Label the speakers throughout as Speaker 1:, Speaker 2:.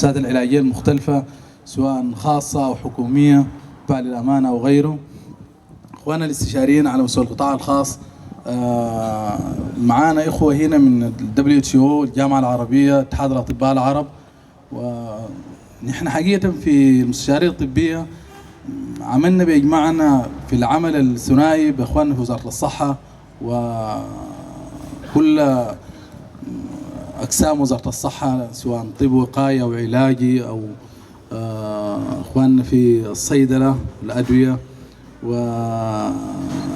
Speaker 1: المؤسسات العلاجية المختلفة سواء خاصة أو حكومية تبع للأمانة أو غيره. إخواننا الاستشاريين على مستوى القطاع الخاص، معانا إخوة هنا من WHO الجامعة العربية اتحاد الأطباء العرب. ونحن حقيقة في المستشارية الطبية عملنا بإجماعنا في العمل الثنائي بإخواننا في وزارة الصحة وكل أقسام وزارة الصحة سواء طب وقاية أو علاجي أو إخواننا في الصيدلة الأدوية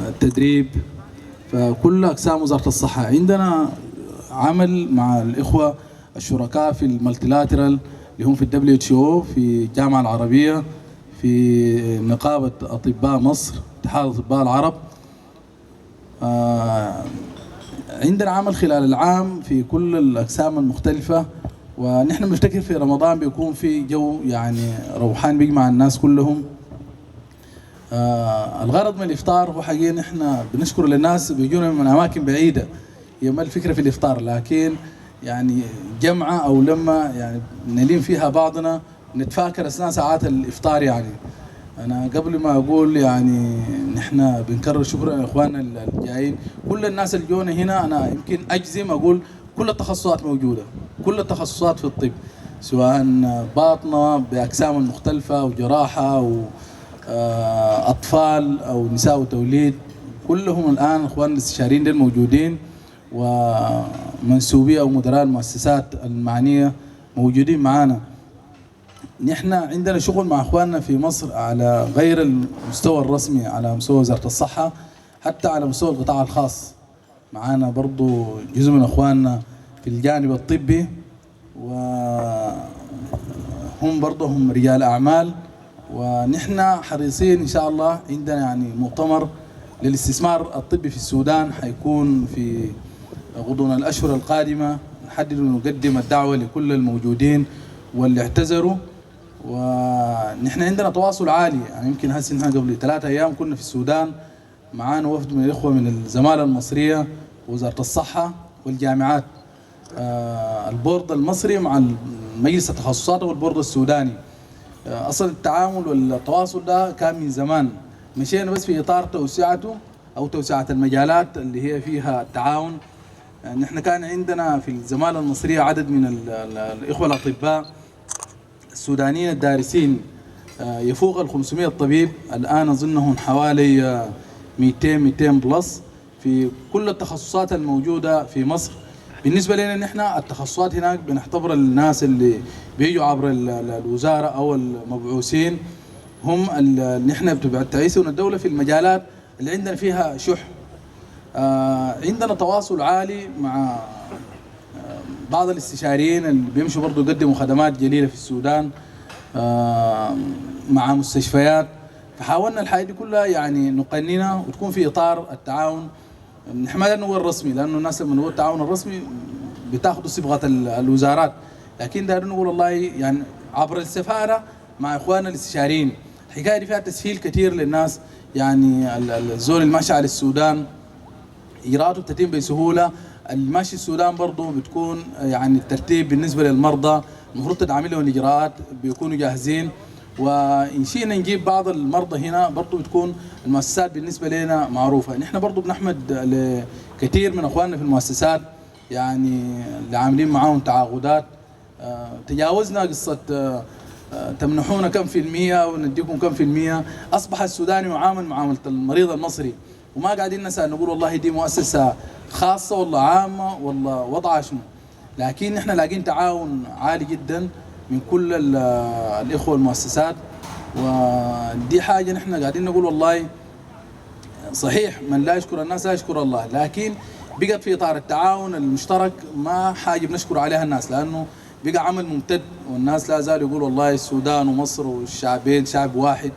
Speaker 1: والتدريب. فكل أقسام وزارة الصحة عندنا عمل مع الإخوة الشركاء في المالتيلاترال اللي هم في WHO في الجامعة العربية في نقابة أطباء مصر اتحاد أطباء العرب. عندنا عمل خلال العام في كل الأقسام المختلفة، ونحن بنفتكر في رمضان بيكون في جو يعني روحان بيجمع الناس كلهم. الغرض من الإفطار هو حقيقة نحن بنشكر للناس بيجونا من أماكن بعيدة، هي ما الفكرة في الإفطار لكن يعني جمعة أو لما يعني نلين فيها بعضنا نتفاكر أثناء ساعات الإفطار. يعني أنا قبل ما أقول يعني نحن بنكرر شكرا لإخواننا الجايين، كل الناس اللي جونا هنا أنا يمكن أجزم أقول كل التخصصات موجودة، كل التخصصات في الطب سواء باطنة بأقسام مختلفة أو جراحة أو أطفال أو نساء وتوليد، كلهم الآن إخواننا الاستشاريين دول موجودين، ومنسوبي أو مدراء المؤسسات المعنية موجودين معنا. نحن عندنا شغل مع اخواننا في مصر على غير المستوى الرسمي على مستوى وزارة الصحة، حتى على مستوى القطاع الخاص معانا برضو جزء من اخواننا في الجانب الطبي، وهم برضو هم رجال اعمال. ونحن حريصين ان شاء الله عندنا يعني مؤتمر للاستثمار الطبي في السودان حيكون في غضون الاشهر القادمة، نحدد ونقدم الدعوة لكل الموجودين واللي اعتذروا. ونحن عندنا تواصل عالي، يعني يمكن هسه نحن قبل 3 أيام كنا في السودان معانا وفد من الإخوة من الزمالة المصرية ووزارة الصحة والجامعات، البورد المصري مع مجلس التخصصات والبورد السوداني. أصل التعامل والتواصل ده كان من زمان، مشينا بس في إطار توسعته أو توسعة المجالات اللي هي فيها التعاون. نحن كان عندنا في الزمالة المصرية عدد من الإخوة الأطباء السودانيين الدارسين يفوق 500 طبيب، الآن أظنهم حوالي 200 بلس في كل التخصصات الموجودة في مصر. بالنسبة لنا نحن التخصصات هناك بنعتبر الناس اللي بيجوا عبر الوزارة أو المبعوثين هم اللي نحن بتبعثون الدولة في المجالات اللي عندنا فيها شح. عندنا تواصل عالي مع بعض الاستشاريين اللي بيمشوا برضو يقدموا خدمات جليلة في السودان مع مستشفيات، فحاولنا الحاجة دي كلها يعني نقننها وتكون في إطار التعاون. نحن ما نقول رسمي لأنه الناس لما نقول التعاون الرسمي بتاخذوا صبغة الوزارات، لكن دايرين نقول والله يعني عبر السفارة مع إخواننا الاستشاريين. الحكاية دي فيها تسهيل كثير للناس، يعني الزول الماشي على السودان إجراءاته بتتم بسهولة، الماشي السودان برضه بتكون يعني الترتيب بالنسبة للمرضى المفروض تدعم لهم الإجراءات بيكونوا جاهزين. وإن شئنا نجيب بعض المرضى هنا برضه بتكون المؤسسات بالنسبة لنا معروفة. نحن برضه بنحمد لكثير من أخواننا في المؤسسات يعني اللي عاملين معاهم تعاقدات، تجاوزنا قصة تمنحونا كم في المية ونديكم كم في المية. أصبح السوداني معامل معاملة المريض المصري، وما قاعدين نسأل نقول والله دي مؤسسة خاصة والله عامة والله وضعها شنو، لكن نحن لاقين تعاون عالي جدا من كل الإخوة المؤسسات. ودي حاجة نحن قاعدين نقول والله صحيح من لا يشكر الناس لا يشكر الله، لكن بقت في إطار التعاون المشترك ما حاجة بنشكر عليها الناس، لأنه بقى عمل ممتد والناس لا زالوا يقول والله السودان ومصر والشعبين شعب واحد.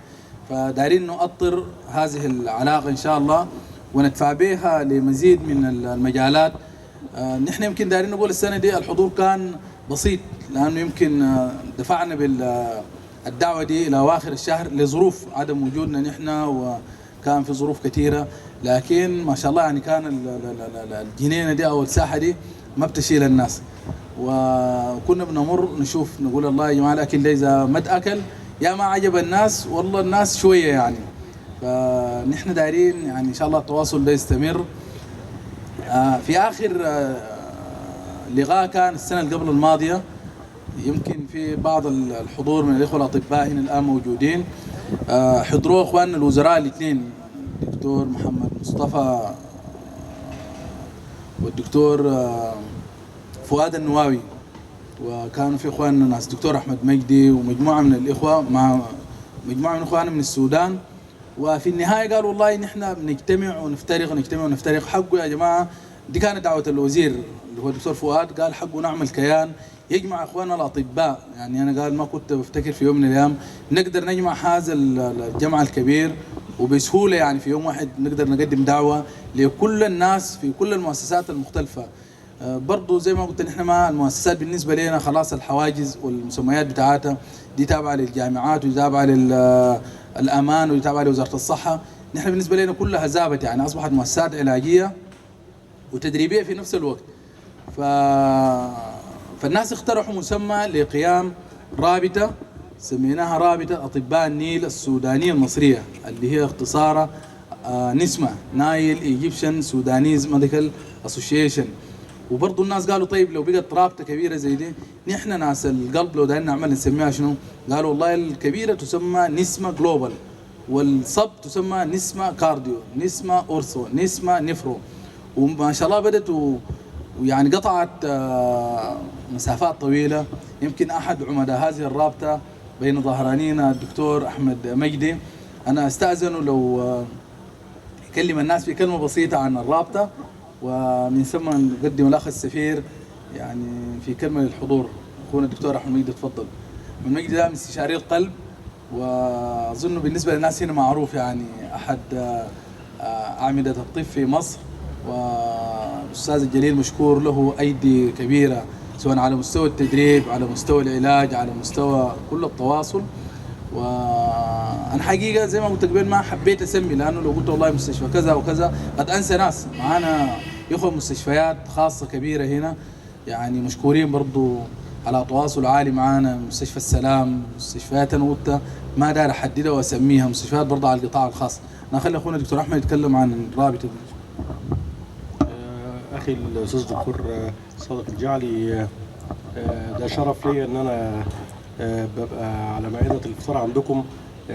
Speaker 1: فدايرين نؤطر هذه العلاقة إن شاء الله وندفع بها لمزيد من المجالات. نحن يمكن دايرين نقول السنة دي الحضور كان بسيط، لأنه يمكن دفعنا بالدعوة دي إلى أواخر الشهر لظروف عدم وجودنا نحن، وكان في ظروف كثيرة، لكن ما شاء الله يعني كان الجنينة دي أو الساحة دي ما بتشيل الناس. وكنا بنمر نشوف نقول الله يا جماعه الاكل ده اذا ما اتاكل يا ما عجب الناس والله الناس شويه يعني. فنحن دايرين يعني ان شاء الله التواصل ده يستمر. في اخر لقاء كان السنه اللي قبل الماضيه، يمكن في بعض الحضور من الاخوه الاطباء هنا الان موجودين، حضروه اخواننا الوزراء الاثنين الدكتور محمد مصطفى والدكتور فؤاد النواوي، وكانوا في اخواننا ناس دكتور احمد مجدي ومجموعه من الاخوه مع مجموعه من اخواننا من السودان. وفي النهايه قالوا والله نحن بنجتمع ونفترق ونجتمع ونفترق، حقه يا جماعه. دي كانت دعوه الوزير اللي هو الدكتور فؤاد، قال حقه نعمل كيان يجمع اخواننا الاطباء. يعني انا قال ما كنت بفتكر في يوم من الايام نقدر نجمع هذا الجمع الكبير وبسهوله، يعني في يوم واحد نقدر نقدم دعوه لكل الناس في كل المؤسسات المختلفه. برضو زي ما قلت نحن ما المؤسسات بالنسبه لنا خلاص الحواجز والمسميات بتاعتها دي تابعه للجامعات وتابعه للامان وتابعه لوزاره الصحه. نحن بالنسبه لنا كلها زابت، يعني اصبحت مؤسسات علاجيه وتدريبيه في نفس الوقت. فالناس اقترحوا مسمى لقيام رابطه سميناها رابطه اطباء النيل السودانيه المصريه، اللي هي اختصارها نسمة نايل ايجيبشن سودانيز ميديكال اسوشيشن. وبرضه الناس قالوا طيب لو بقت رابطه كبيره زي دي، نحن ناس القلب لو دايرين نعمل نسميها شنو؟ قالوا والله الكبيره تسمى نسمة جلوبال، والصب تسمى نسمة كارديو، نسمة اورثو، نسمة نفرو. وما شاء الله بدت ويعني قطعت مسافات طويله. يمكن احد عمداء هذه الرابطه بين ظهرانينا الدكتور احمد مجدي، انا استاذنه لو يكلم الناس في كلمه بسيطه عن الرابطه، ومن ثم نقدم الاخ السفير يعني في كلمه للحضور. اخونا الدكتور احمد مجدي تفضل. احمد مجدي ده من استشاري القلب، واظن بالنسبه للناس هنا معروف، يعني احد اعمده الطب في مصر، والاستاذ الجليل مشكور له ايدي كبيره سواء على مستوى التدريب، على مستوى العلاج، على مستوى كل التواصل. وانا حقيقه زي ما قلت قبل ما حبيت اسمي، لانه لو قلت والله مستشفى كذا وكذا قد انسى ناس معانا اخوه مستشفيات خاصه كبيره هنا، يعني مشكورين برضو على تواصل عالي معانا. مستشفى السلام، مستشفيات انا قلت ما داير احددها واسميها، مستشفيات برضو على القطاع الخاص. انا اخلي اخونا الدكتور احمد يتكلم عن الرابطه دي.
Speaker 2: اخي الاستاذ دكتور صادق الجعلي، ده شرف لي ان انا ببقى على مائده الافطار عندكم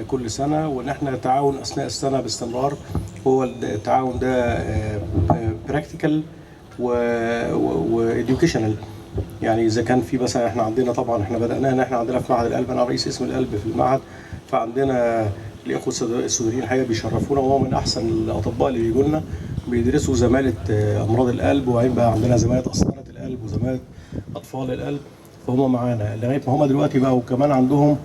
Speaker 2: كل سنه، وان احنا نتعاون اثناء السنه باستمرار. هو التعاون ده براكتيكال واديوكيشنال. يعني اذا كان في مثلا احنا عندنا، طبعا احنا بدانا احنا عندنا في معهد القلب، انا رئيس اسم القلب في المعهد، فعندنا الاخوه السودانيين الحقيقه بيشرفونا، وهو من احسن الاطباء اللي بيجوا لنا بيدرسوا زماله امراض القلب، وبعدين بقى عندنا زماله اسرة القلب وزماله اطفال القلب، فهم معانا لغايه ما هم دلوقتي بقوا كمان عندهم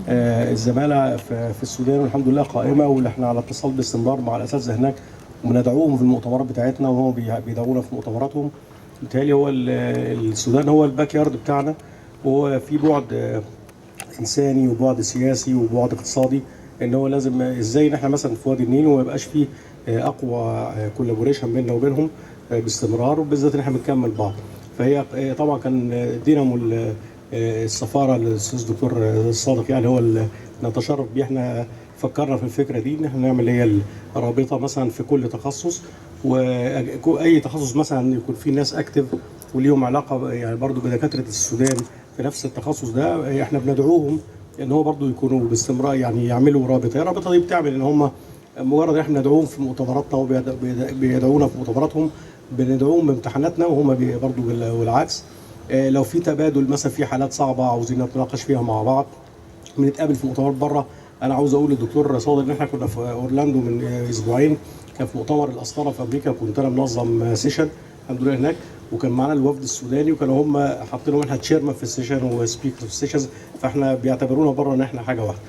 Speaker 2: الزماله في السودان، والحمد لله قائمه، واللي احنا على اتصال باستمرار مع الاساتذه هناك، وبندعوهم في المؤتمرات بتاعتنا وهم بيدعونا في مؤتمراتهم. بالتالي هو السودان هو الباك يارد بتاعنا، وهو في بعد انساني وبعد سياسي وبعد اقتصادي، ان هو لازم ازاي ان احنا مثلا في وادي النيل وما يبقاش فيه اقوى كولابوريشن بيننا وبينهم باستمرار، وبالذات ان احنا بنكمل بعض. فهي طبعا كان دينامو السفاره الاستاذ الدكتور الصادق، يعني هو اللي نتشرف بيه. احنا فكرنا في الفكره دي ان احنا نعمل هي الرابطه مثلا في كل تخصص، واي تخصص مثلا يكون فيه ناس اكتف وليهم علاقه يعني برضو بدكاتره السودان في نفس التخصص ده، احنا بندعوهم ان هو برضو يكونوا باستمرار يعني يعملوا رابطه. الرابطه دي بتعمل ان هم مجرد احنا ندعوهم في مؤتمراتنا وبيدعونا في مؤتمراتهم، بندعوهم بامتحاناتنا وهم برضو والعكس. لو في تبادل مثلا في حالات صعبه عاوزين نتناقش فيها مع بعض، بنتقابل في مؤتمرات بره. انا عاوز اقول للدكتور صادق ان احنا كنا في اورلاندو من اسبوعين، كان في مؤتمر الاسطره في امريكا، كنت انا منظم سيشن الحمد لله هناك، وكان معانا الوفد السوداني، وكانوا هم حاطينهم احنا تشيرمان في السيشن وسبيكر في السيشنز، فاحنا بيعتبرونا بره ان احنا حاجه واحده.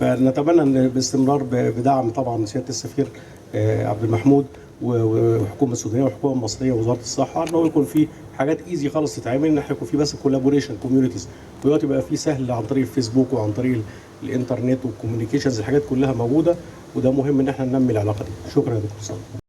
Speaker 2: فنتمنى ان باستمرار بدعم طبعا سياده السفير عبد المحمود والحكومه السودانيه والحكومه المصريه ووزاره الصحه، ان هو يكون في حاجات ايزي خالص تتعمل، ان احنا يكون في بس كولابوريشن كوميونيتيز، ودلوقتي بقى في سهل عن طريق الفيسبوك وعن طريق الانترنت والكوميونيكيشنز، الحاجات كلها موجوده، وده مهم ان احنا ننمي العلاقه دي. شكرا يا دكتور صادق.